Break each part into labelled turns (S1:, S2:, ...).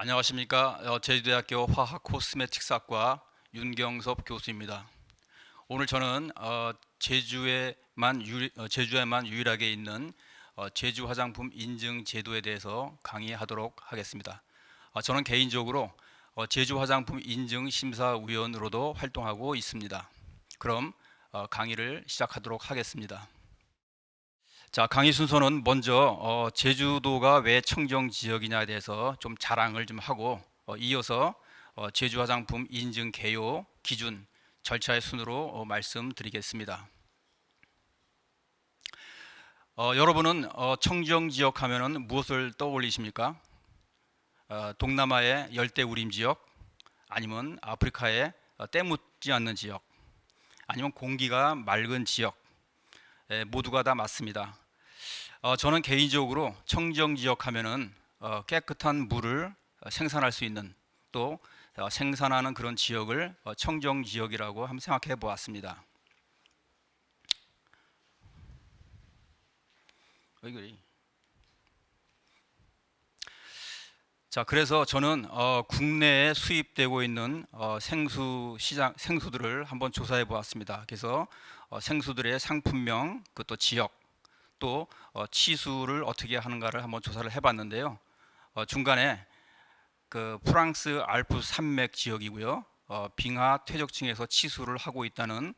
S1: 안녕하십니까. 제주대학교 화학 코스메틱스학과 윤경섭 교수입니다. 오늘 저는 제주에만 유일하게 있는 제주 화장품 인증 제도에 대해서 강의하도록 하겠습니다. 저는 개인적으로 제주 화장품 인증 심사위원으로도 활동하고 있습니다. 그럼 강의를 시작하도록 하겠습니다. 자, 강의 순서는 먼저 제주도가 왜 청정 지역이냐에 대해서 좀 자랑을 좀 하고 이어서 제주 화장품 인증 개요 기준 절차의 순으로 말씀드리겠습니다. 여러분은 청정 지역 하면은 무엇을 떠올리십니까? 동남아의 열대우림 지역, 아니면 아프리카의 때 묻지 않는 지역, 아니면 공기가 맑은 지역, 모두가 다 맞습니다. 저는 개인적으로 청정 지역 하면은 깨끗한 물을 생산할 수 있는 또 생산하는 그런 지역을 청정 지역이라고 한번 생각해 보았습니다. 왜 그래? 자, 그래서 저는 국내에 수입되고 있는 생수들을 한번 조사해 보았습니다. 그래서 생수들의 상품명, 그것도 지역, 또 치수를 어떻게 하는가를 한번 조사를 해봤는데요. 중간에 그 프랑스 알프 산맥 지역이고요. 빙하 퇴적층에서 치수를 하고 있다는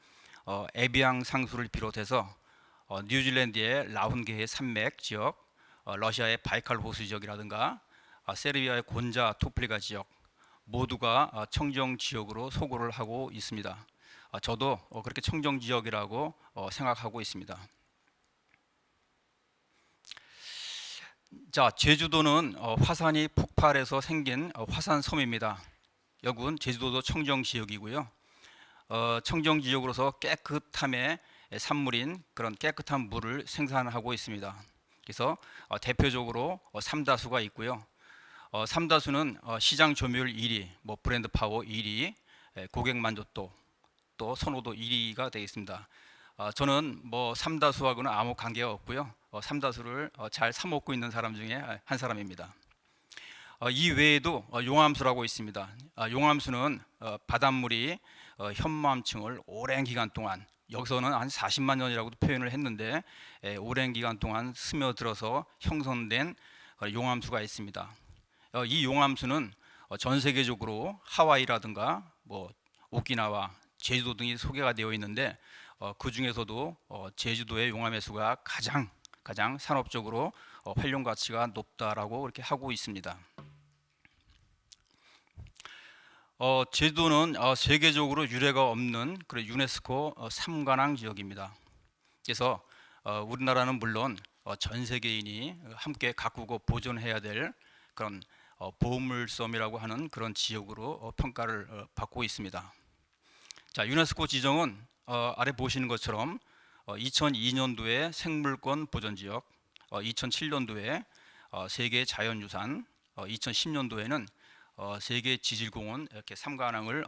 S1: 에비앙 상수를 비롯해서 뉴질랜드의 라훈게의 산맥 지역, 러시아의 바이칼 호수 지역이라든가 세르비아의 곤자 토플리가 지역 모두가 청정 지역으로 소고를 하고 있습니다. 저도 그렇게 청정 지역이라고 생각하고 있습니다. 자, 제주도는 화산이 폭발해서 생긴 화산섬입니다. 여군 제주도도 청정 지역이고요. 청정 지역으로서 깨끗함의 산물인 그런 깨끗한 물을 생산하고 있습니다. 그래서 대표적으로 삼다수가 있고요. 삼다수는 시장 점유율 1위, 뭐 브랜드 파워 1위, 고객 만족도 또 선호도 1위가 되겠습니다. 저는 뭐 삼다수하고는 아무 관계가 없고요. 삼다수를 잘 사먹고 있는 사람 중에 한 사람입니다. 이 외에도 용암수라고 있습니다. 용암수는 바닷물이 현무암층을 오랜 기간 동안, 여기서는 한 40만 년이라고도 표현을 했는데 오랜 기간 동안 스며들어서 형성된 용암수가 있습니다. 이 용암수는 전 세계적으로 하와이라든가 뭐 오키나와 제주도 등이 소개가 되어 있는데 그 중에서도 제주도의 용암의 수가 가장 산업적으로 활용 가치가 높다라고 이렇게 하고 있습니다. 제주도는 세계적으로 유례가 없는 그런 유네스코 3관왕 지역입니다. 그래서 우리나라는 물론 전 세계인이 함께 가꾸고 보존해야 될 그런 보물섬이라고 하는 그런 지역으로 평가를 받고 있습니다. 자, 유네스코 지정은 아래 보시는 것처럼 2002년도에 생물권 보전지역, 2007년도에 세계 자연유산, 2010년도에는 세계 지질공원 이렇게 3관왕을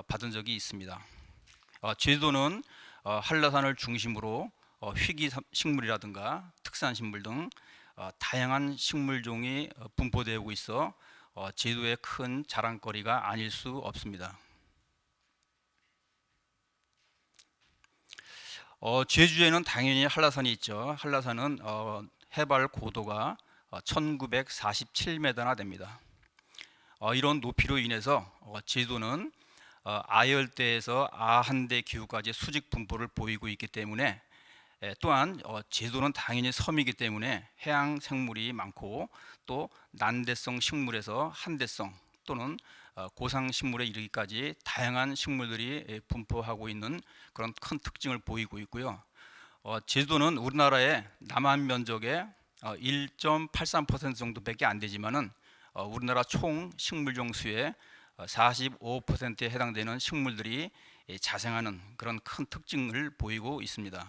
S1: 받은 적이 있습니다. 제주도는 한라산을 중심으로 희귀 식물이라든가 특산식물 등 다양한 식물종이 분포되고 있어 제주도의 큰 자랑거리가 아닐 수 없습니다. 제주에는 당연히 한라산이 있죠. 한라산은 해발 고도가 1947m나 됩니다. 이런 높이로 인해서 제주도는 아열대에서 아한대 기후까지 수직 분포를 보이고 있기 때문에 또한 제주도는 당연히 섬이기 때문에 해양 생물이 많고 또 난대성 식물에서 한대성 또는 고상 식물에 이르기까지 다양한 식물들이 분포하고 있는 그런 큰 특징을 보이고 있고요. 제주도는 우리나라의 남한 면적의 1.83% 정도밖에 안 되지만은 우리나라 총 식물종 수의 45%에 해당되는 식물들이 자생하는 그런 큰 특징을 보이고 있습니다.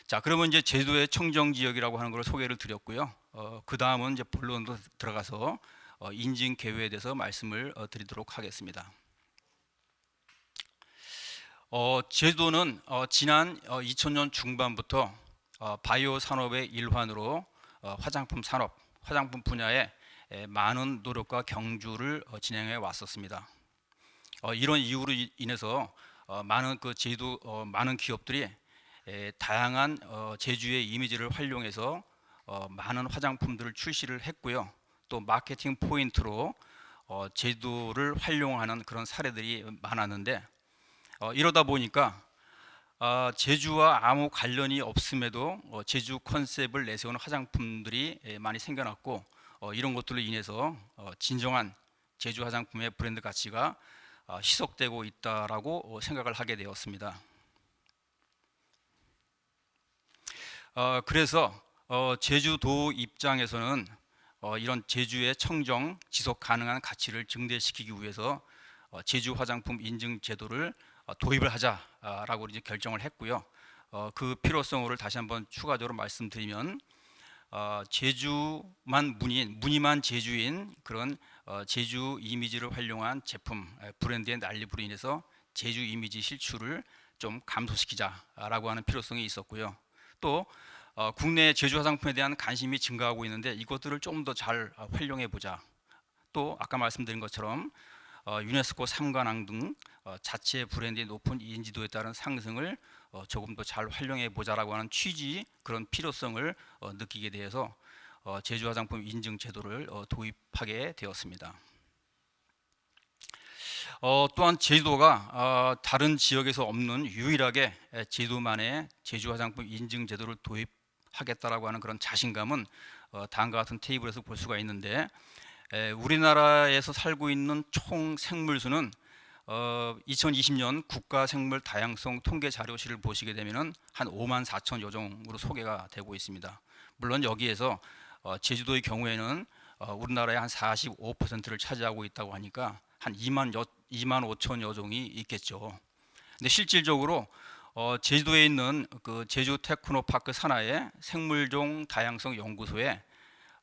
S1: 자, 그러면 이제 제주도의 청정 지역이라고 하는 걸 소개를 드렸고요. 그 다음은 이제 본론으로 들어가서 인증 개요에 대해서 말씀을 드리도록 하겠습니다. 제주도는 지난 2000년 중반부터 바이오 산업의 일환으로 화장품 산업, 화장품 분야에 많은 노력과 경주를 진행해 왔었습니다. 이런 이유로 인해서 많은 많은 기업들이 다양한 제주의 이미지를 활용해서 많은 화장품들을 출시를 했고요. 또 마케팅 포인트로 제주도를 활용하는 그런 사례들이 많았는데 이러다 보니까 제주와 아무 관련이 없음에도 제주 컨셉을 내세우는 화장품들이 많이 생겨났고 이런 것들로 인해서 진정한 제주 화장품의 브랜드 가치가 희석되고 있다라고 생각을 하게 되었습니다. 그래서 제주도 입장에서는 이런 제주의 청정 지속 가능한 가치를 증대시키기 위해서 제주 화장품 인증 제도를 도입을 하자라고 이제 결정을 했고요. 그 필요성을 다시 한번 추가적으로 말씀드리면 제주만 무늬만 제주인 그런 제주 이미지를 활용한 제품 브랜드의 난립으로 인해서 제주 이미지 실추를 좀 감소시키자라고 하는 필요성이 있었고요. 또 국내 제주 화장품에 대한 관심이 증가하고 있는데 이것들을 좀 더 잘 활용해 보자. 또 아까 말씀드린 것처럼 유네스코 3관왕 등 자체 브랜드의 높은 인지도에 따른 상승을 조금 더 잘 활용해 보자라고 하는 취지 그런 필요성을 느끼게 돼서 제주 화장품 인증 제도를 도입하게 되었습니다. 또한 제주도가 다른 지역에서 없는 유일하게 제주도만의 제주 화장품 인증 제도를 도입하겠다라고 하는 그런 자신감은 다음과 같은 테이블에서 볼 수가 있는데 우리나라에서 살고 있는 총 생물수는 2020년 국가생물 다양성 통계 자료실을 보시게 되면은 한 5만 4천여 종으로 소개가 되고 있습니다. 물론 여기에서 제주도의 경우에는 우리나라의 한 45%를 차지하고 있다고 하니까 한 2만 5천여 종이 있겠죠. 근데 실질적으로 제주도에 있는 그 제주 테크노파크 산하의 생물종 다양성 연구소에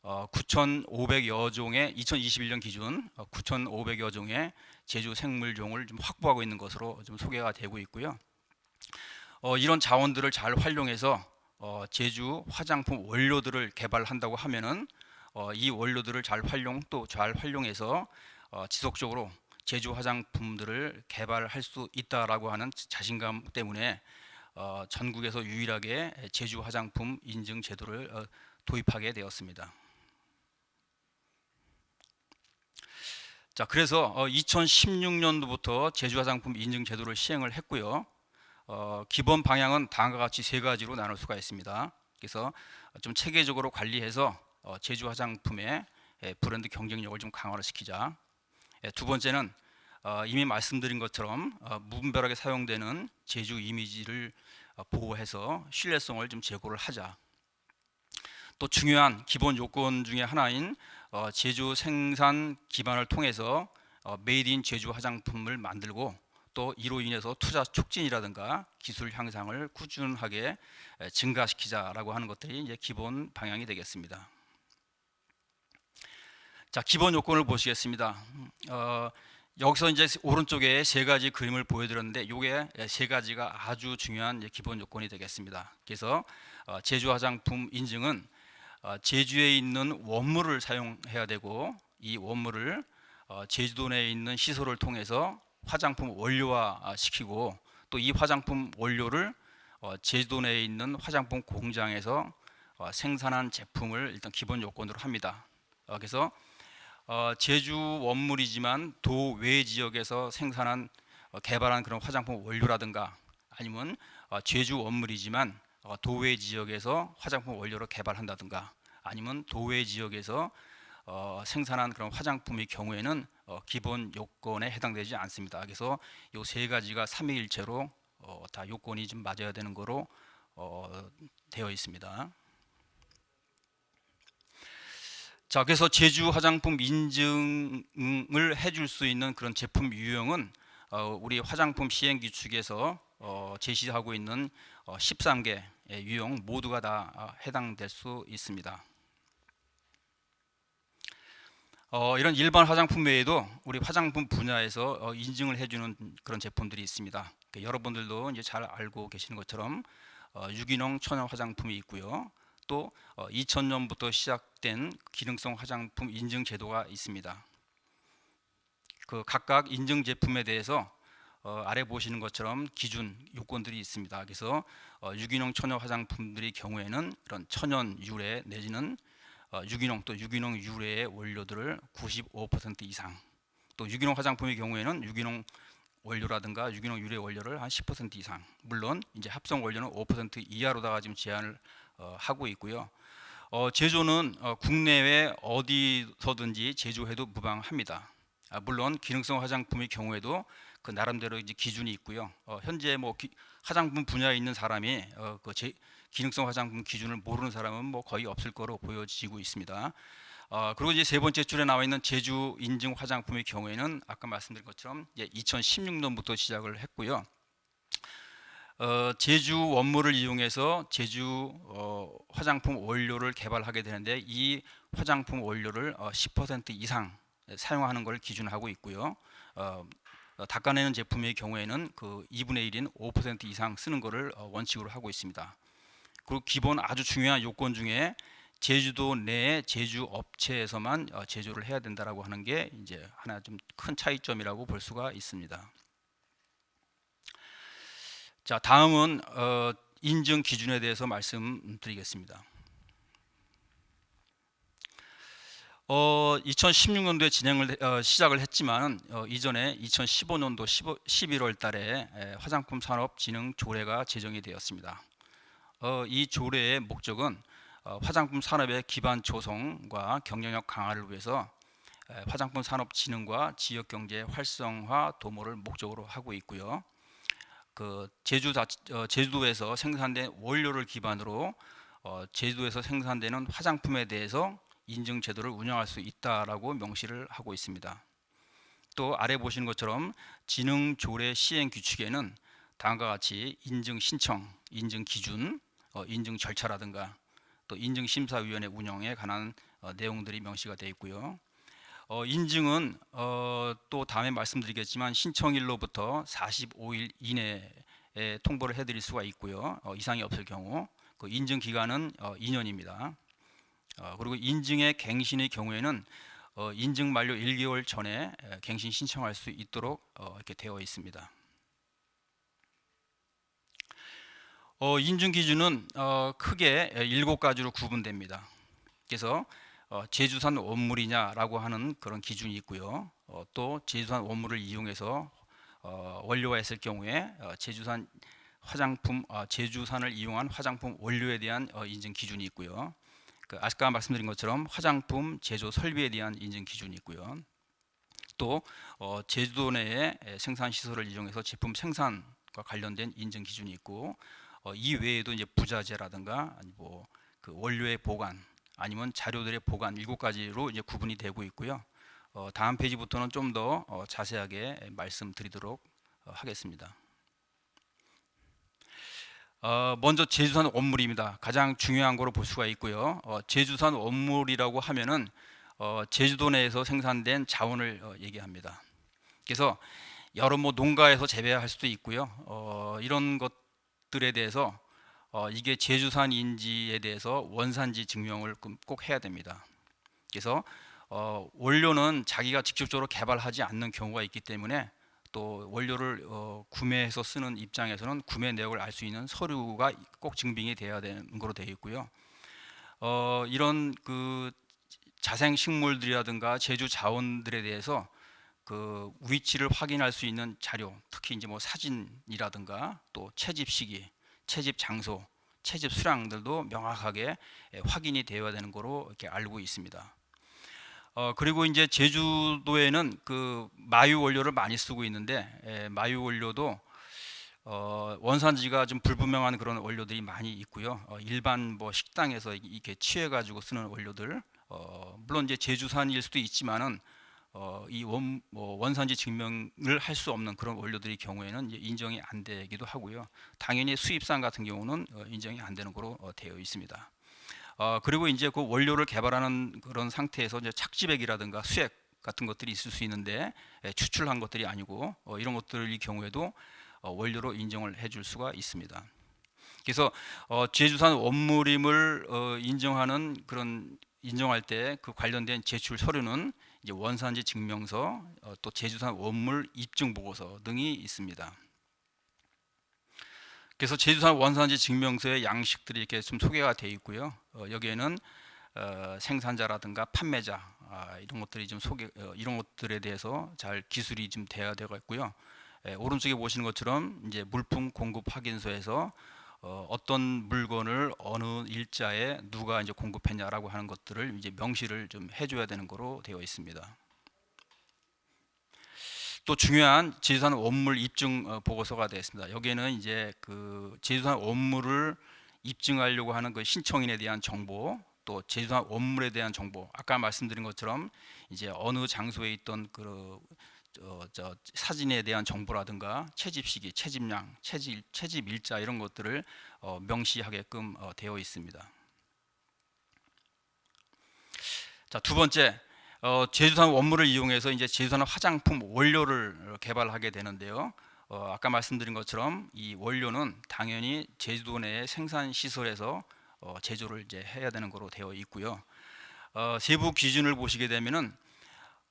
S1: 9,500여 종의 2021년 기준 9,500여 종의 제주 생물종을 좀 확보하고 있는 것으로 좀 소개가 되고 있고요. 이런 자원들을 잘 활용해서 제주 화장품 원료들을 개발한다고 하면은 이 원료들을 잘 활용해서 지속적으로 제주 화장품들을 개발할 수 있다라고 하는 자신감 때문에 전국에서 유일하게 제주 화장품 인증 제도를 도입하게 되었습니다. 자, 그래서 2016년도부터 제주 화장품 인증 제도를 시행을 했고요. 기본 방향은 다음과 같이 세 가지로 나눌 수가 있습니다. 그래서 좀 체계적으로 관리해서 제주 화장품의 브랜드 경쟁력을 좀 강화를 시키자. 두 번째는 이미 말씀드린 것처럼 무분별하게 사용되는 제주 이미지를 보호해서 신뢰성을 좀 제고를 하자. 또 중요한 기본 요건 중에 하나인 제주 생산 기반을 통해서 메이드 인 제주 화장품을 만들고 또 이로 인해서 투자 촉진이라든가 기술 향상을 꾸준하게 증가시키자라고 하는 것들이 이제 기본 방향이 되겠습니다. 자, 기본 요건을 보시겠습니다. 여기서 이제 오른쪽에 세 가지 그림을 보여드렸는데 이게 세 가지가 아주 중요한 기본 요건이 되겠습니다. 그래서 제주 화장품 인증은 제주에 있는 원물을 사용해야 되고 이 원물을 제주도 내에 있는 시설을 통해서 화장품 원료화 시키고 또 이 화장품 원료를 제주도 내에 있는 화장품 공장에서 생산한 제품을 일단 기본 요건으로 합니다. 그래서 제주 원물이지만 도외 지역에서 생산한 개발한 그런 화장품 원료라든가 아니면 제주 원물이지만 도외 지역에서 화장품 원료를 개발한다든가 아니면 도외 지역에서 생산한 그런 화장품의 경우에는 기본 요건에 해당되지 않습니다. 그래서 이 세 가지가 삼위일체로 다 요건이 좀 맞아야 되는 거로 되어 있습니다. 자, 그래서 제주 화장품 인증을 해줄 수 있는 그런 제품 유형은 우리 화장품 시행기 측에서 제시하고 있는 13개 유형 모두가 다 해당될 수 있습니다. 이런 일반 화장품 외에도 우리 화장품 분야에서 인증을 해주는 그런 제품들이 있습니다. 여러분들도 이제 잘 알고 계시는 것처럼 유기농 천연 화장품이 있고요. 또 2000년부터 시작된 기능성 화장품 인증 제도가 있습니다. 그 각각 인증 제품에 대해서 아래 보시는 것처럼 기준 요건들이 있습니다. 그래서 유기농 천연 화장품들의 경우에는 그런 천연 유래 내지는 유기농 또 유기농 유래의 원료들을 95% 이상, 또 유기농 화장품의 경우에는 유기농 원료라든가 유기농 유래 원료를 한 10% 이상, 물론 이제 합성 원료는 5% 이하로다가 지금 제한을 하고 있고요. 제조는 국내외 어디서든지 제조해도 무방합니다. 물론 기능성 화장품의 경우에도 그 나름대로 이제 기준이 있고요. 현재 뭐 화장품 분야에 있는 사람이 기능성 화장품 기준을 모르는 사람은 뭐 거의 없을 거로 보여지고 있습니다. 그리고 이제 세 번째 줄에 나와 있는 제주 인증 화장품의 경우에는 아까 말씀드린 것처럼 2016년부터 시작을 했고요. 제주 원물을 이용해서 제주 화장품 원료를 개발하게 되는데 이 화장품 원료를 10% 이상 사용하는 걸 기준하고 있고요. 닦아내는 제품의 경우에는 그 2분의 1인 5% 이상 쓰는 것을 원칙으로 하고 있습니다. 그리고 기본 아주 중요한 요건 중에 제주도 내 제주 업체에서만 제조를 해야 된다라고 하는 게 이제 하나 좀 큰 차이점이라고 볼 수가 있습니다. 자, 다음은 인증 기준에 대해서 말씀드리겠습니다. 2016년도에 시작을 했지만 이전에 2015년도 11월 달에 화장품 산업 진흥 조례가 제정이 되었습니다. 이 조례의 목적은 화장품 산업의 기반 조성과 경쟁력 강화를 위해서 화장품 산업 진흥과 지역 경제 활성화 도모를 목적으로 하고 있고요. 그 제주도에서 생산된 원료를 기반으로 제주도에서 생산되는 화장품에 대해서 인증 제도를 운영할 수 있다라고 명시를 하고 있습니다. 또 아래 보시는 것처럼 진흥 조례 시행 규칙에는 다음과 같이 인증 신청, 인증 기준, 인증 절차라든가 또 인증 심사위원회 운영에 관한 내용들이 명시가 되어 있고요. 인증은 또 다음에 말씀드리겠지만 신청일로부터 45일 이내에 통보를 해드릴 수가 있고요. 이상이 없을 경우 그 인증 기간은 2년입니다. 그리고 인증의 갱신의 경우에는 인증 만료 1개월 전에 갱신 신청할 수 있도록 이렇게 되어 있습니다. 인증 기준은 크게 7가지로 구분됩니다. 그래서 제주산 원물이냐라고 하는 그런 기준이 있고요. 또 제주산 원물을 이용해서 원료화했을 경우에 제주산 화장품, 제주산을 이용한 화장품 원료에 대한 인증 기준이 있고요. 아까 말씀드린 것처럼 화장품 제조 설비에 대한 인증 기준이 있고요. 또 제주도 내에 생산 시설을 이용해서 제품 생산과 관련된 인증 기준이 있고 이 외에도 이제 부자재라든가 뭐 그 원료의 보관 아니면 자료들의 보관 7가지로 이제 구분이 되고 있고요. 다음 페이지부터는 좀 더 자세하게 말씀드리도록 하겠습니다. 먼저 제주산 원물입니다. 가장 중요한 거로 볼 수가 있고요. 제주산 원물이라고 하면은 제주도 내에서 생산된 자원을 얘기합니다. 그래서 여러 뭐 농가에서 재배할 수도 있고요. 이런 것들에 대해서 이게 제주산인지에 대해서 원산지 증명을 꼭 해야 됩니다. 그래서 원료는 자기가 직접적으로 개발하지 않는 경우가 있기 때문에 또 원료를 구매해서 쓰는 입장에서는 구매 내역을 알 수 있는 서류가 꼭 증빙이 돼야 되는 거로 되어 있고요. 이런 그 자생 식물들이라든가 제주 자원들에 대해서 그 위치를 확인할 수 있는 자료, 특히 이제 뭐 사진이라든가 또 채집 시기, 채집 장소, 채집 수량들도 명확하게 확인이 되어야 되는 거로 이렇게 알고 있습니다. 그리고 이제 제주도에는 그 마유 원료를 많이 쓰고 있는데 마유 원료도 원산지가 좀 불분명한 그런 원료들이 많이 있고요. 일반 뭐 식당에서 이렇게 취해 가지고 쓰는 원료들 물론 이제 제주산일 수도 있지만은 이 원산지 증명을 할 수 없는 그런 원료들의 경우에는 이제 인정이 안 되기도 하고요. 당연히 수입산 같은 경우는 인정이 안 되는 거로 되어 있습니다. 그리고 이제 그 원료를 개발하는 그런 상태에서 이제 착지백이라든가 수액 같은 것들이 있을 수 있는데 추출한 것들이 아니고 이런 것들의 경우에도 원료로 인정을 해줄 수가 있습니다. 그래서 제주산 원물임을 인정하는 그런 인정할 때 그 관련된 제출 서류는 이제 원산지 증명서, 또 제주산 원물 입증 보고서 등이 있습니다. 그래서 제주산 원산지 증명서의 양식들이 이렇게 좀 소개가 되어 있고요. 여기에는 생산자라든가 판매자 이런 것들이 좀 이런 것들에 대해서 잘 기술이 좀 되어 있고요. 오른쪽에 보시는 것처럼 이제 물품 공급 확인서에서 어떤 물건을 어느 일자에 누가 이제 공급했냐라고 하는 것들을 이제 명시를 좀 해줘야 되는 거로 되어 있습니다. 또 중요한 제주산 원물 입증 보고서가 되어 있습니다. 여기에는 이제 그 제주산 원물을 입증하려고 하는 그 신청인에 대한 정보, 또 제주산 원물에 대한 정보, 아까 말씀드린 것처럼 이제 어느 장소에 있던 그 사진에 대한 정보라든가 채집 시기, 채집량, 채집 일자 이런 것들을 명시하게끔 되어 있습니다. 자, 두 번째, 제주산 원물을 이용해서 이제 제주산 화장품 원료를 개발하게 되는데요. 아까 말씀드린 것처럼 이 원료는 당연히 제주도 내의 생산 시설에서 제조를 이제 해야 되는 거로 되어 있고요. 세부 기준을 보시게 되면은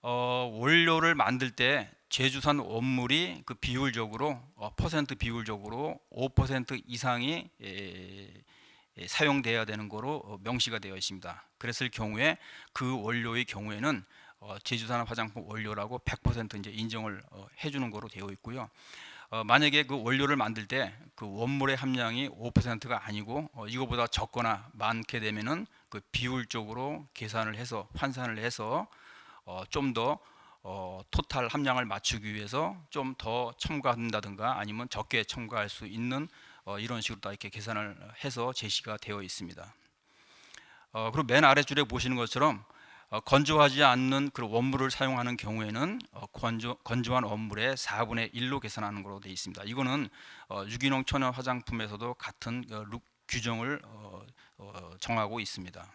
S1: 원료를 만들 때 제주산 원물이 그 비율적으로 퍼센트 비율적으로 5% 이상이 사용돼야 되는 거로 명시가 되어 있습니다. 그랬을 경우에 그 원료의 경우에는 제주산 화장품 원료라고 100% 이제 인정을 해주는 거로 되어 있고요. 만약에 그 원료를 만들 때 그 원물의 함량이 5%가 아니고 이거보다 적거나 많게 되면은 그 비율적으로 계산을 해서 환산을 해서 좀 더 토탈 함량을 맞추기 위해서 좀 더 첨가한다든가 아니면 적게 첨가할 수 있는 이런 식으로 다 이렇게 계산을 해서 제시가 되어 있습니다. 그리고 맨 아래줄에 보시는 것처럼 건조하지 않는 그 원물을 사용하는 경우에는 건조한 원물의 4분의 1로 계산하는 것으로 되어 있습니다. 이거는 유기농 천연 화장품에서도 같은 규정을 정하고 있습니다.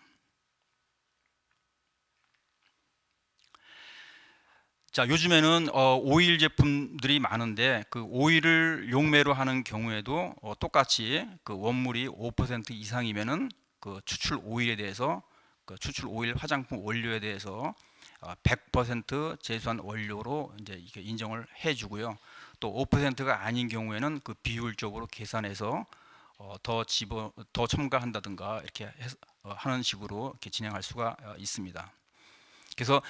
S1: 자, 요즘에는 오일 제품들이 많은데 그 오일을 용매로 하는 경우에도 똑같이 그 원물이 5% 이상이면은 그 추출 오일에 대해서 그 추출 오일 화장품 원료에 대해서 100% 제주산 원료로 이제 이렇게 인정을 해주고요. 또 5%가 아닌 경우에는 그 비율적으로 계산해서 더 첨가한다든가 이렇게 하는 식으로 이렇게 진행할 수가 있습니다. 그래서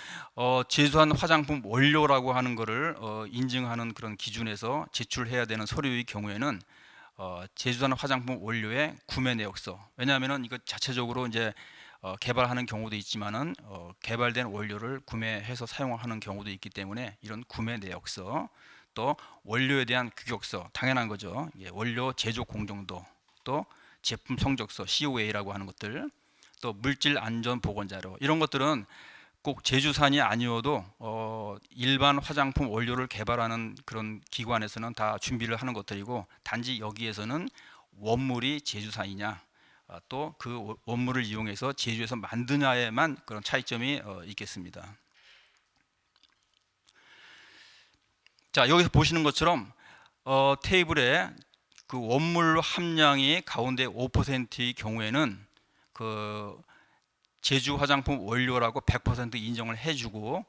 S1: 제주산 화장품 원료라고 하는 것을 인증하는 그런 기준에서 제출해야 되는 서류의 경우에는 제주산 화장품 원료의 구매 내역서, 왜냐하면은 이거 자체적으로 이제 개발하는 경우도 있지만은 개발된 원료를 구매해서 사용하는 경우도 있기 때문에 이런 구매 내역서, 또 원료에 대한 규격서, 당연한 거죠. 원료 제조 공정도, 또 제품 성적서 COA라고 하는 것들, 또 물질 안전 보건 자료, 이런 것들은 꼭 제주산이 아니어도 일반 화장품 원료를 개발하는 그런 기관에서는 다 준비를 하는 것들이고, 단지 여기에서는 원물이 제주산이냐 또 그 원물을 이용해서 제주에서 만드냐에만 그런 차이점이 있겠습니다. 자, 여기서 보시는 것처럼 테이블에 그 원물 함량이 가운데 5%의 경우에는 그 제주 화장품 원료라고 100% 인정을 해주고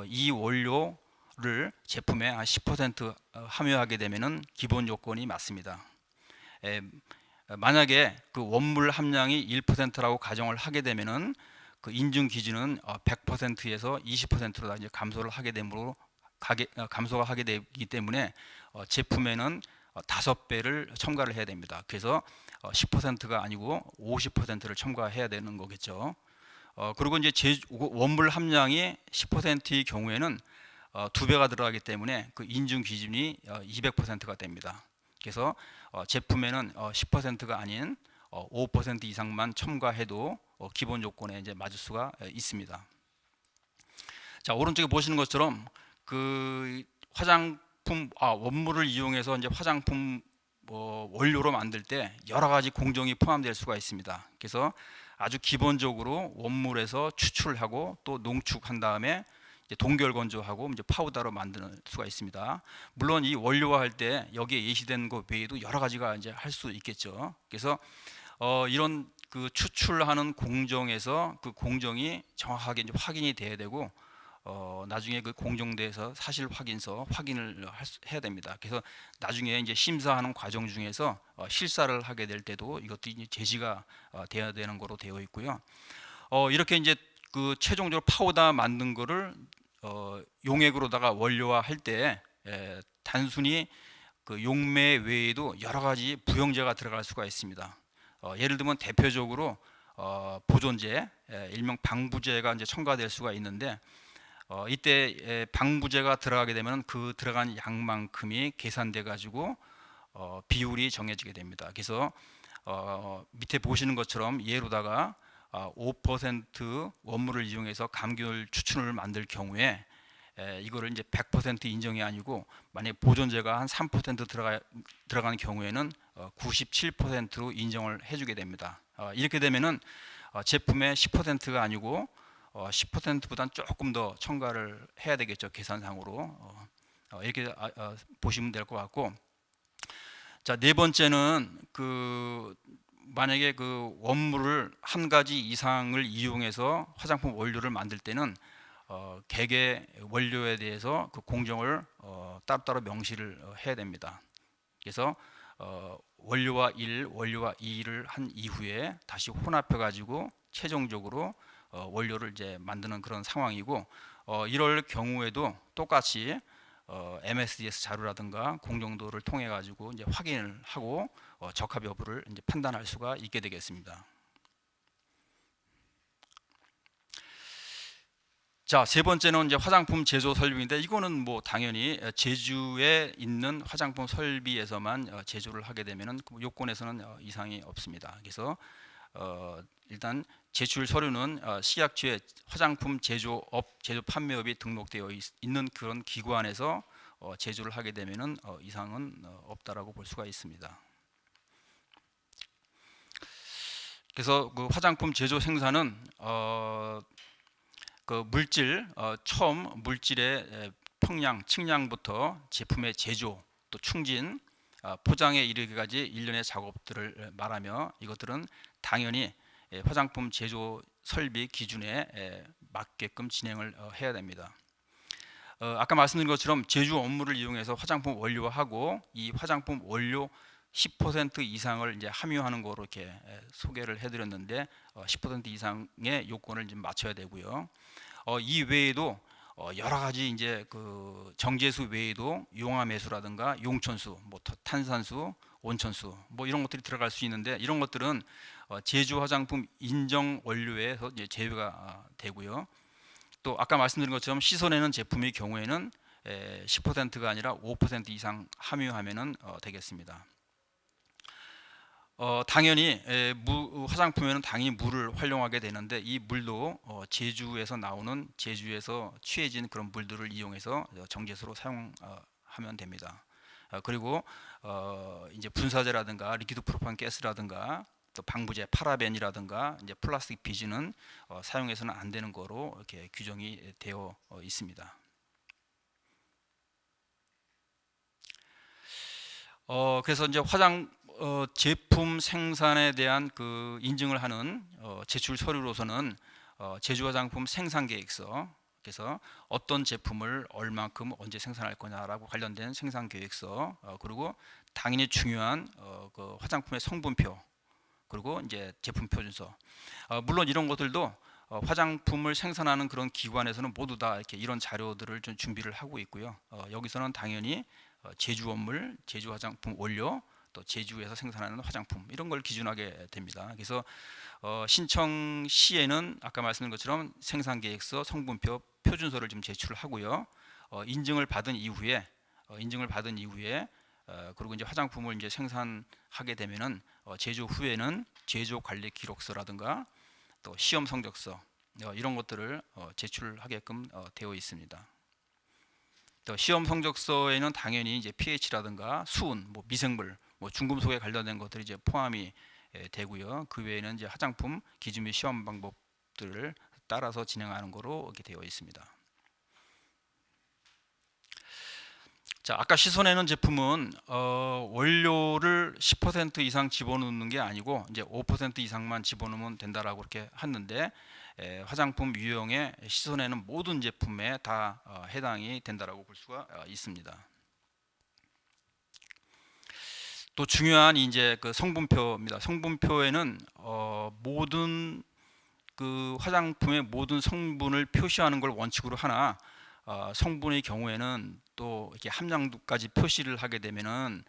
S1: 이 원료를 제품에 한 10% 함유하게 되면은 기본 요건이 맞습니다. 만약에 그 원물 함량이 1%라고 가정을 하게 되면은 그 인증 기준은 100%에서 20%로 다 이제 감소를 하게 되므로 감소가 하게 되기 때문에 제품에는 5배를 첨가를 해야 됩니다. 그래서 10%가 아니고 50%를 첨가해야 되는 거겠죠. 그리고 이제 원물 함량이 10%의 경우에는 2배가 들어가기 때문에 그 인증 기준이 200%가 됩니다. 그래서 제품에는 10%가 아닌 5% 이상만 첨가해도 기본 요건에 이제 맞을 수가 있습니다. 자, 오른쪽에 보시는 것처럼 그 화장품 원물을 이용해서 이제 화장품 원료로 만들 때 여러 가지 공정이 포함될 수가 있습니다. 그래서 아주 기본적으로 원물에서 추출하고 또 농축한 다음에 이제 동결 건조하고 이제 파우더로 만드는 수가 있습니다. 물론 이 원료화할 때 여기에 예시된 것 외에도 여러 가지가 이제 할 수 있겠죠. 그래서 이런 그 추출하는 공정에서 그 공정이 정확하게 이제 확인이 돼야 되고 나중에 그 공정대에서 사실 확인서 확인을 해야 됩니다. 그래서 나중에 이제 심사하는 과정 중에서 실사를 하게 될 때도 이것도 이제 제시가 돼야 되는 거로 되어 있고요. 이렇게 이제 그 최종적으로 파우더 만든 거를 용액으로다가 원료화할 때 단순히 그 용매 외에도 여러 가지 부형제가 들어갈 수가 있습니다. 예를 들면 대표적으로 보존제, 일명 방부제가 이제 첨가될 수가 있는데 이때 방부제가 들어가게 되면 그 들어간 양만큼이 계산돼 가지고 비율이 정해지게 됩니다. 그래서 밑에 보시는 것처럼 예로다가 5% 원물을 이용해서 감귤 추출을 만들 경우에 이거를 이제 100% 인정이 아니고 만약 보존제가 한 3% 들어가는 경우에는 97%로 인정을 해주게 됩니다. 이렇게 되면은 제품의 10%가 아니고 10%보다는 조금 더 첨가를 해야 되겠죠, 계산상으로. 이렇게 보시면 될 것 같고, 자, 네 번째는 그 만약에 그 원물을 한 가지 이상을 이용해서 화장품 원료를 만들 때는 개개 원료에 대해서 그 공정을 따로따로 명시를 해야 됩니다. 그래서 원료와 1, 원료와 2를 한 이후에 다시 혼합해 가지고 최종적으로 원료를 이제 만드는 그런 상황이고, 이럴 경우에도 똑같이 MSDS 자료라든가 공정도를 통해 가지고 이제 확인을 하고 적합 여부를 이제 판단할 수가 있게 되겠습니다. 자, 세 번째는 이제 화장품 제조 설비인데, 이거는 뭐 당연히 제주에 있는 화장품 설비에서만 제조를 하게 되면은 요건에서는 이상이 없습니다. 그래서 일단 제출 서류는 식약처에 화장품 제조업, 제조 판매업이 등록되어 있는 그런 기관에서 제조를 하게 되면은 이상은 없다라고 볼 수가 있습니다. 그래서 그 화장품 제조 생산은 그 물질 처음 물질의 평량, 측량부터 제품의 제조, 또 충진, 포장에 이르기까지 일련의 작업들을 말하며 이것들은 당연히 화장품 제조 설비 기준에 맞게끔 진행을 해야 됩니다. 아까 말씀드린 것처럼 제조 업무를 이용해서 화장품 원료화하고 이 화장품 원료 10% 이상을 이제 함유하는 거로 이렇게 소개를 해드렸는데 10% 이상의 요건을 좀 맞춰야 되고요. 이 외에도 여러 가지 이제 그 정제수 외에도 용암해수라든가 용천수, 뭐 탄산수, 온천수 뭐 이런 것들이 들어갈 수 있는데 이런 것들은 제조 화장품 인정 원료에서 이제 제외가 되고요. 또 아까 말씀드린 것처럼 씻어내는 제품의 경우에는 10%가 아니라 5% 이상 함유하면은 되겠습니다. 당연히 화장품에는 당연히 물을 활용하게 되는데 이 물도 제주에서 나오는 제주에서 취해진 그런 물들을 이용해서 정제수로 사용하면 됩니다. 그리고 이제 분사제라든가 리퀴드 프로판 가스라든가 또 방부제 파라벤이라든가 이제 플라스틱 비즈는 사용해서는 안 되는 거로 이렇게 규정이 되어 있습니다. 그래서 이제 제품 생산에 대한 그 인증을 하는 제출 서류로서는 제조 화장품 생산 계획서, 그래서 어떤 제품을 얼만큼 언제 생산할 거냐라고 관련된 생산 계획서, 그리고 당연히 중요한 그 화장품의 성분표, 그리고 이제 제품 표준서. 물론 이런 것들도 화장품을 생산하는 그런 기관에서는 모두 다 이렇게 이런 자료들을 좀 준비를 하고 있고요. 여기서는 당연히 제주 원물, 제주 화장품 원료, 또 제주에서 생산하는 화장품 이런 걸 기준하게 됩니다. 그래서 신청 시에는 아까 말씀드린 것처럼 생산계획서, 성분표, 표준서를 좀 제출하고요. 인증을 받은 이후에 그리고 이제 화장품을 이제 생산하게 되면은 제조 후에는 제조 관리 기록서라든가 또 시험 성적서 이런 것들을 제출하게끔 되어 있습니다. 또 시험 성적서에는 당연히 이제 pH라든가 수은, 뭐 미생물, 뭐 중금속에 관련된 것들이 이제 포함이 되고요. 그 외에는 이제 화장품 기준 및 시험 방법들을 따라서 진행하는 거로 이렇게 되어 있습니다. 자, 아까 씻어내는 제품은 원료를 10% 이상 집어넣는 게 아니고 이제 5% 이상만 집어넣으면 된다라고 그렇게 했는데, 화장품 유형에 씻어내는 모든 제품에 다 해당이 된다라고 볼 수가 있습니다. 또 중요한 이제 그 성분표입니다. 성분표에는 모든 그 화장품의 모든 성분을 표시하는 걸 원칙으로 하나, 성분의 경우에는 또 이렇게 함량도까지 표시를 하게 되면은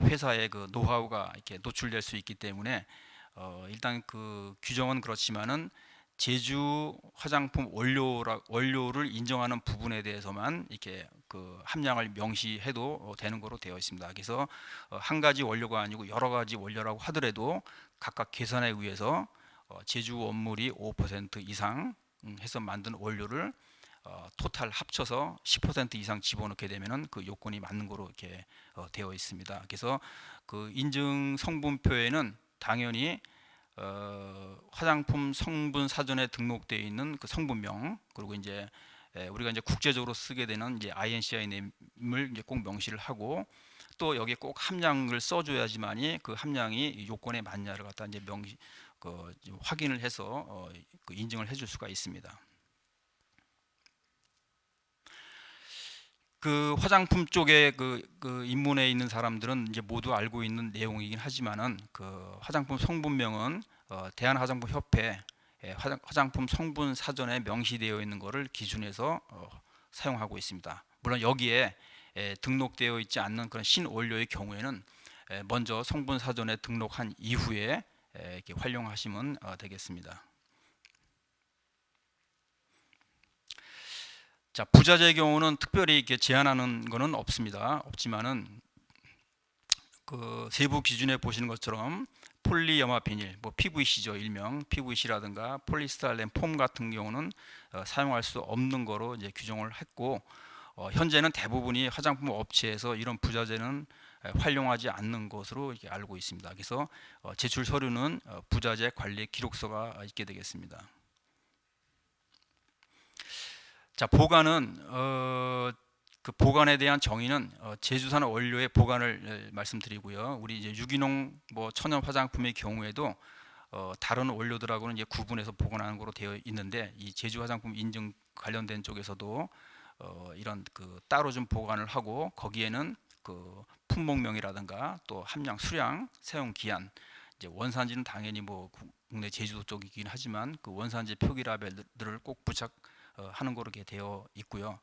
S1: 회사의 그 노하우가 이렇게 노출될 수 있기 때문에 일단 그 규정은 그렇지만은 제주 화장품 원료를 인정하는 부분에 대해서만 이렇게 그 함량을 명시해도 되는 거로 되어 있습니다. 그래서 한 가지 원료가 아니고 여러 가지 원료라고 하더라도 각각 계산에 의해서 제주 원물이 5% 이상 해서 만든 원료를 토탈 합쳐서 10% 이상 집어넣게 되면은 그 요건이 맞는 거로 이렇게 되어 있습니다. 그래서 그 인증 성분표에는 당연히 화장품 성분 사전에 등록되어 있는 그 성분명, 그리고 이제 우리가 이제 국제적으로 쓰게 되는 이제 INCI 네임을 이제 꼭 명시를 하고, 또 여기에 꼭 함량을 써줘야지만이 그 함량이 요건에 맞냐를 갖다 이제 확인을 해서 그 인증을 해줄 수가 있습니다. 그 화장품 쪽에 그 입문에 있는 사람들은 이제 모두 알고 있는 내용이긴 하지만은 그 화장품 성분명은 대한화장품협회 화장품 성분 사전에 명시되어 있는 것을 기준해서 사용하고 있습니다. 물론 여기에 등록되어 있지 않는 그런 신원료의 경우에는 먼저 성분 사전에 등록한 이후에 이렇게 활용하시면 되겠습니다. 자, 부자재의 경우는 특별히 이렇게 제한하는 것은 없지만은 그 세부 기준에 보시는 것처럼 폴리염화 비닐, 뭐 PVC죠, 일명 PVC라든가 폴리스타일렌 폼 같은 경우는 사용할 수 없는 거로 이제 규정을 했고, 현재는 대부분이 화장품 업체에서 이런 부자재는 활용하지 않는 것으로 이렇게 알고 있습니다. 그래서 제출 서류는 부자재 관리 기록서가 있게 되겠습니다. 자, 보관은 그 보관에 대한 정의는 제주산 원료의 보관을 말씀드리고요. 우리 이제 유기농 뭐 천연 화장품의 경우에도 다른 원료들하고는 이제 구분해서 보관하는 거로 되어 있는데, 이 제주 화장품 인증 관련된 쪽에서도 이런 그 따로 좀 보관을 하고, 거기에는 그 품목명이라든가 또 함량, 수량, 사용 기한, 이제 원산지는 당연히 뭐 국내 제주도 쪽이긴 하지만 그 원산지 표기 라벨들을 꼭 부착하는 거로 이렇게 되어 있고요.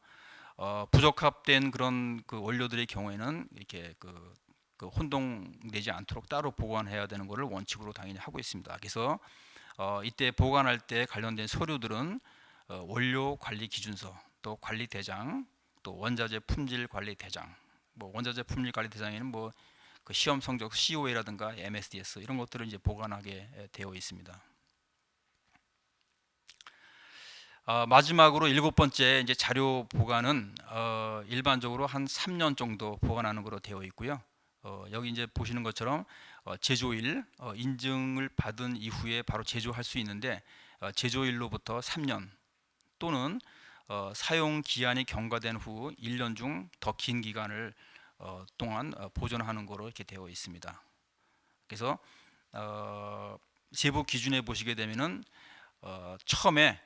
S1: 부적합된 그런 그 원료들의 경우에는 이렇게 그 혼동되지 않도록 따로 보관해야 되는 것을 원칙으로 당연히 하고 있습니다. 그래서 이때 보관할 때 관련된 서류들은 원료 관리 기준서, 또 관리 대장, 또 원자재 품질 관리 대장, 뭐 원자재 품질 관리 대장에는 뭐 그 시험 성적 COA라든가 MSDS 이런 것들을 이제 보관하게 되어 있습니다. 마지막으로 일곱 번째 이제 자료 보관은 일반적으로 한 3년 정도 보관하는 것으로 되어 있고요. 여기 이제 보시는 것처럼 제조일 인증을 받은 이후에 바로 제조할 수 있는데, 제조일로부터 3년 또는 사용 기한이 경과된 후 1년 중 더 긴 기간을 동안 보존하는 것으로 이렇게 되어 있습니다. 그래서 세부 기준에 보시게 되면은 처음에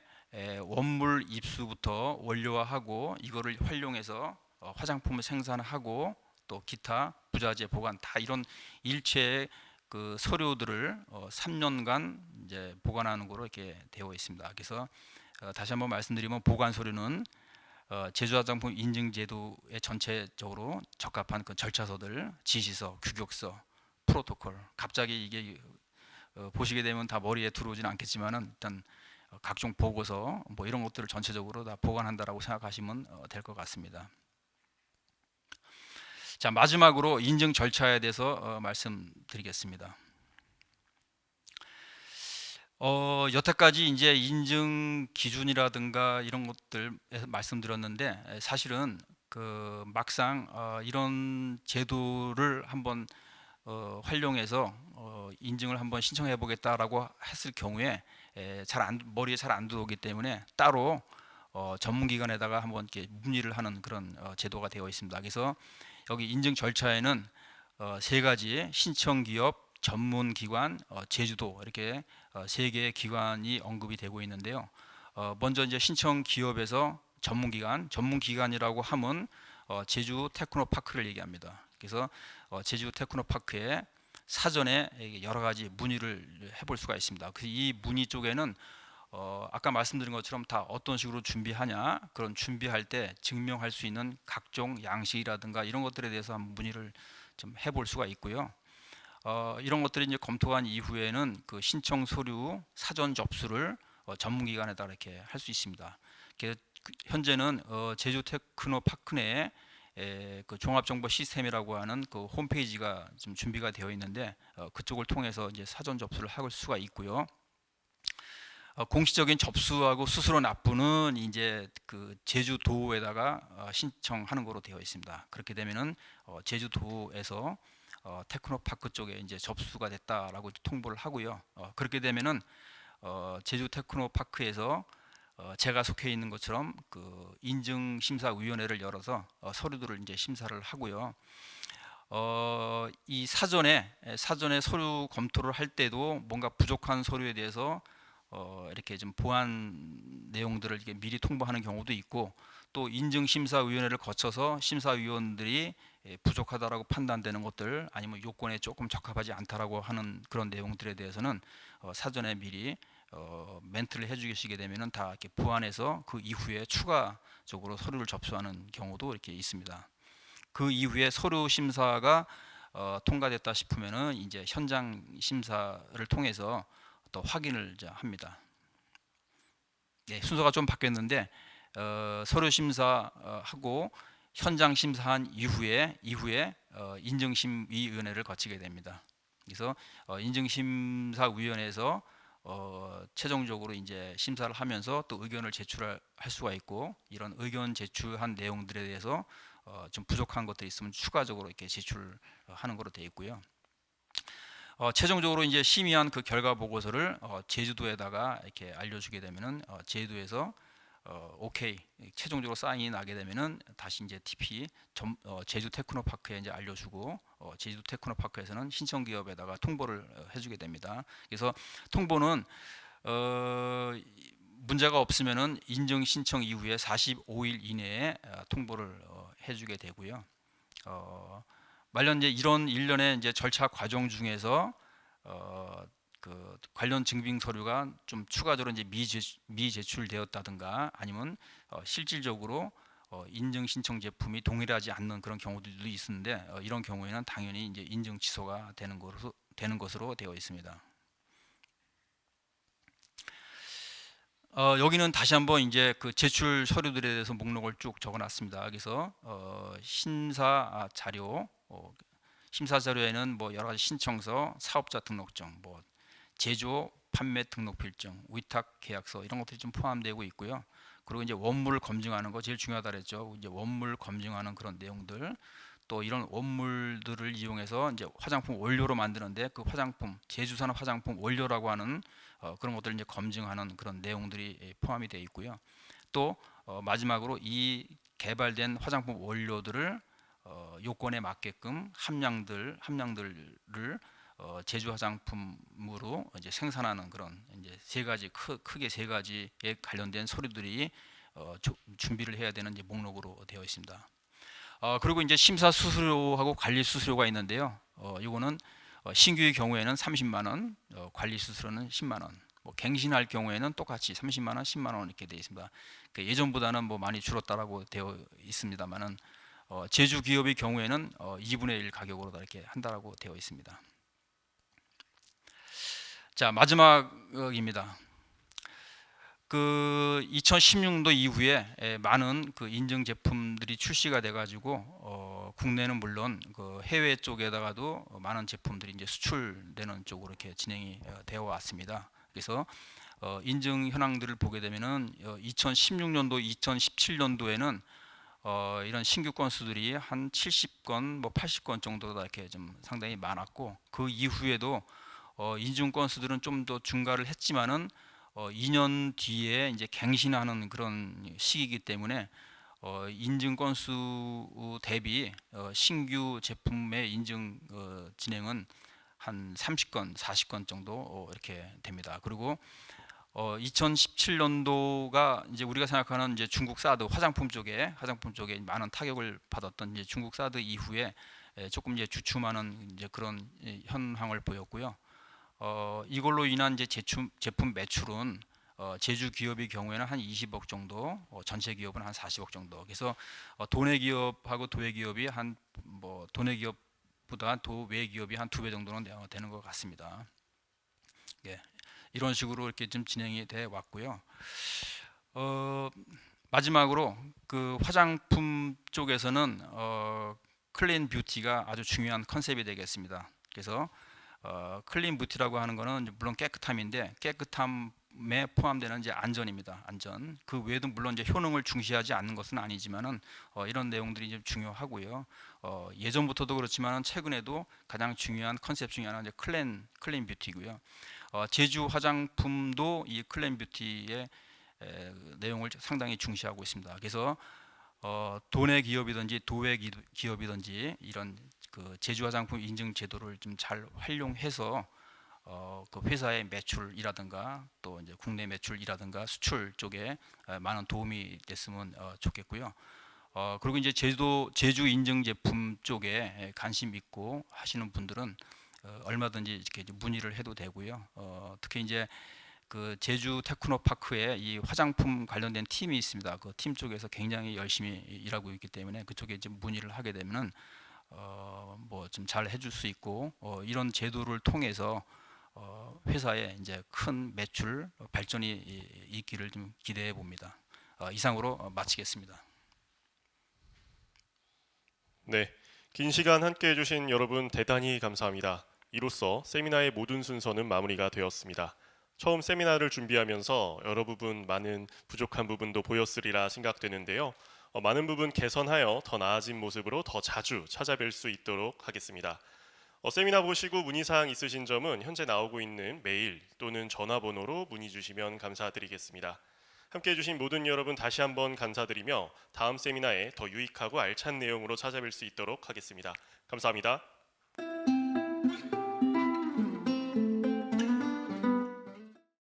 S1: 원물 입수부터 원료화하고 이거를 활용해서 화장품을 생산하고 또 기타 부자재 보관 다 이런 일체의 그 서류들을 3년간 이제 보관하는 거로 이렇게 되어 있습니다. 그래서 다시 한번 말씀드리면 보관 서류는 제조 화장품 인증 제도에 전체적으로 적합한 그 절차서들, 지시서, 규격서, 프로토콜. 갑자기 이게 보시게 되면 다 머리에 들어오지는 않겠지만은 일단 각종 보고서 뭐 이런 것들을 전체적으로 다 보관한다라고 생각하시면 될 것 같습니다. 자, 마지막으로 인증 절차에 대해서 말씀드리겠습니다. 여태까지 이제 인증 기준이라든가 이런 것들 말씀드렸는데, 사실은 그 막상 이런 제도를 한번 활용해서 인증을 한번 신청해 보겠다라고 했을 경우에 머리에 잘 안 들어오기 때문에 따로 전문기관에다가 한번 이렇게 문의를 하는 그런 제도가 되어 있습니다. 그래서 여기 인증 절차에는 세 가지 신청기업, 전문기관, 제주도 이렇게 세 개의 기관이 언급이 되고 있는데요. 먼저 이제 신청기업에서 전문기관이라고 하면 제주 테크노파크를 얘기합니다. 그래서 제주 테크노파크에 사전에 여러 가지 문의를 해볼 수가 있습니다. 이 문의 쪽에는 아까 말씀드린 것처럼 다 어떤 식으로 준비하냐, 그런 준비할 때 증명할 수 있는 각종 양식이라든가 이런 것들에 대해서 한번 문의를 좀 해볼 수가 있고요. 이런 것들이 이제 검토한 이후에는 그 신청 서류 사전 접수를 전문기관에다 이렇게 할 수 있습니다. 현재는 제주 테크노파크 내에 그 종합정보 시스템이라고 하는 그 홈페이지가 지금 준비가 되어 있는데 그쪽을 통해서 이제 사전 접수를 할 수가 있고요. 공식적인 접수하고 수수료 납부는 이제 그 제주도에다가 신청하는 거로 되어 있습니다. 그렇게 되면은 제주도에서 테크노파크 쪽에 이제 접수가 됐다라고 통보를 하고요. 그렇게 되면은 제주 테크노파크에서 제가 속해 있는 것처럼 그 인증심사위원회를 열어서 서류들을 이제 심사를 하고요. 이 사전에 서류 검토를 할 때도 뭔가 부족한 서류에 대해서 이렇게 좀 보완 내용들을 이렇게 미리 통보하는 경우도 있고, 또 인증심사위원회를 거쳐서 심사위원들이 부족하다라고 판단되는 것들, 아니면 요건에 조금 적합하지 않다라고 하는 그런 내용들에 대해서는 사전에 미리 멘트를 해주시게 되면은 다 이렇게 보완해서 그 이후에 추가적으로 서류를 접수하는 경우도 이렇게 있습니다. 그 이후에 서류 심사가 통과됐다 싶으면은 이제 현장 심사를 통해서 또 확인을 합니다. 네, 순서가 좀 바뀌었는데 서류 심사하고 현장 심사한 이후에 인증심의위원회를 거치게 됩니다. 그래서 인증심사위원회에서 최종적으로 이제 심사를 하면서 또 의견을 제출할 수가 있고, 이런 의견 제출한 내용들에 대해서 좀 부족한 것들이 있으면 추가적으로 이렇게 제출하는 것으로 되어 있고요. 최종적으로 이제 심의한 그 결과 보고서를 제주도에다가 이렇게 알려주게 되면은 제주도에서 오케이 최종적으로 사인이 나게 되면은 다시 이제 TP 제주 테크노파크에 이제 알려주고 제주 테크노파크에서는 신청기업에다가 통보를 해주게 됩니다. 그래서 통보는 문제가 없으면은 인증 신청 이후에 45일 이내에 통보를 해주게 되고요. 말년 이제 이런 일련의 이제 절차 과정 중에서 그 관련 증빙 서류가 좀 추가적으로 이제 미제출되었다든가 아니면 실질적으로 인증 신청 제품이 동일하지 않는 그런 경우들도 있는데 이런 경우에는 당연히 이제 인증 취소가 되는 것으로 되어 있습니다. 여기는 다시 한번 이제 그 제출 서류들에 대해서 목록을 쭉 적어놨습니다. 그래서 심사 자료, 심사 자료에는 뭐 여러 가지 신청서, 사업자 등록증, 뭐 제조, 판매 등록 필증, 위탁 계약서 이런 것들이 좀 포함되고 있고요. 그리고 이제 원물 검증하는 거 제일 중요하다 그랬죠. 이제 원물 검증하는 그런 내용들, 또 이런 원물들을 이용해서 이제 화장품 원료로 만드는데 그 화장품 제주산업 화장품 원료라고 하는 그런 것들을 이제 검증하는 그런 내용들이 포함이 되어 있고요. 또 마지막으로 이 개발된 화장품 원료들을 요건에 맞게끔 함량들을 제주 화장품으로 이제 생산하는 그런 이제 세 가지 크게 세 가지에 관련된 서류들이 준비를 해야 되는 이제 목록으로 되어 있습니다. 그리고 이제 심사 수수료하고 관리 수수료가 있는데요. 이거는 신규의 경우에는 30만 원, 관리 수수료는 10만 원. 뭐 갱신할 경우에는 똑같이 30만 원, 10만 원 이렇게 되어 있습니다. 예전보다는 뭐 많이 줄었다라고 되어 있습니다만은 제주 기업의 경우에는 2분의 1 가격으로 이렇게 한다라고 되어 있습니다. 자, 마지막입니다. 그 2016년도 이후에 많은 그 인증 제품들이 출시가 돼가지고 국내는 물론 그 해외 쪽에다가도 많은 제품들이 이제 수출되는 쪽으로 이렇게 진행이 되어 왔습니다. 그래서 인증 현황들을 보게 되면은 2016년도, 2017년도에는 이런 신규 건수들이 한 70건, 뭐 80건 정도가 이렇게 좀 상당히 많았고, 그 이후에도 인증 건수들은 좀 더 증가를 했지만은 2년 뒤에 이제 갱신하는 그런 시기이기 때문에 인증 건수 대비 신규 제품의 인증 진행은 한 30건, 40건 정도 이렇게 됩니다. 그리고 2017년도가 이제 우리가 생각하는 이제 중국 사드 화장품 쪽에 많은 타격을 받았던 이제 중국 사드 이후에 조금 이제 주춤하는 이제 그런 현황을 보였고요. 이걸로 인한 이제 제품 매출은 제주 기업의 경우에는 한 20억 정도, 전체 기업은 한 40억 정도. 그래서 도내 기업하고 도외 기업이 한 뭐 도내 기업보다 도외 기업이 한 2배 정도는 되는 것 같습니다. 예, 이런 식으로 이렇게 좀 진행이 돼 왔고요. 마지막으로 그 화장품 쪽에서는 클린 뷰티가 아주 중요한 컨셉이 되겠습니다. 그래서 클린 뷰티라고 하는 거는 물론 깨끗함인데 깨끗함에 포함되는 이제 안전입니다. 안전. 그 외에도 물론 이제 효능을 중시하지 않는 것은 아니지만은 이런 내용들이 좀 중요하고요. 예전부터도 그렇지만은 최근에도 가장 중요한 컨셉 중에 하나는 이제 클린 뷰티고요. 제주 화장품도 이 클린 뷰티의 내용을 상당히 중시하고 있습니다. 그래서 도내 기업이든지 도외 기업이든지 이런 그 제주 화장품 인증 제도를 좀 잘 활용해서 그 회사의 매출이라든가 또 이제 국내 매출이라든가 수출 쪽에 많은 도움이 됐으면 좋겠고요. 그리고 이제 제주 인증 제품 쪽에 관심 있고 하시는 분들은 얼마든지 이렇게 문의를 해도 되고요. 특히 이제 그 제주 테크노파크에 이 화장품 관련된 팀이 있습니다. 그 팀 쪽에서 굉장히 열심히 일하고 있기 때문에 그쪽에 이제 문의를 하게 되면은 뭐 좀 잘 해줄 수 있고 이런 제도를 통해서 회사에 이제 큰 매출 발전이 있기를 좀 기대해 봅니다. 이상으로 마치겠습니다.
S2: 네, 긴 시간 함께 해주신 여러분 대단히 감사합니다. 이로써 세미나의 모든 순서는 마무리가 되었습니다. 처음 세미나를 준비하면서 여러 부분 많은 부족한 부분도 보였으리라 생각되는데요. 많은 부분 개선하여 더 나아진 모습으로 더 자주 찾아뵐 수 있도록 하겠습니다. 세미나 보시고 문의사항 있으신 점은 현재 나오고 있는 메일 또는 전화번호로 문의 주시면 감사드리겠습니다. 함께해 주신 모든 여러분 다시 한번 감사드리며 다음 세미나에 더 유익하고 알찬 내용으로 찾아뵐 수 있도록 하겠습니다. 감사합니다.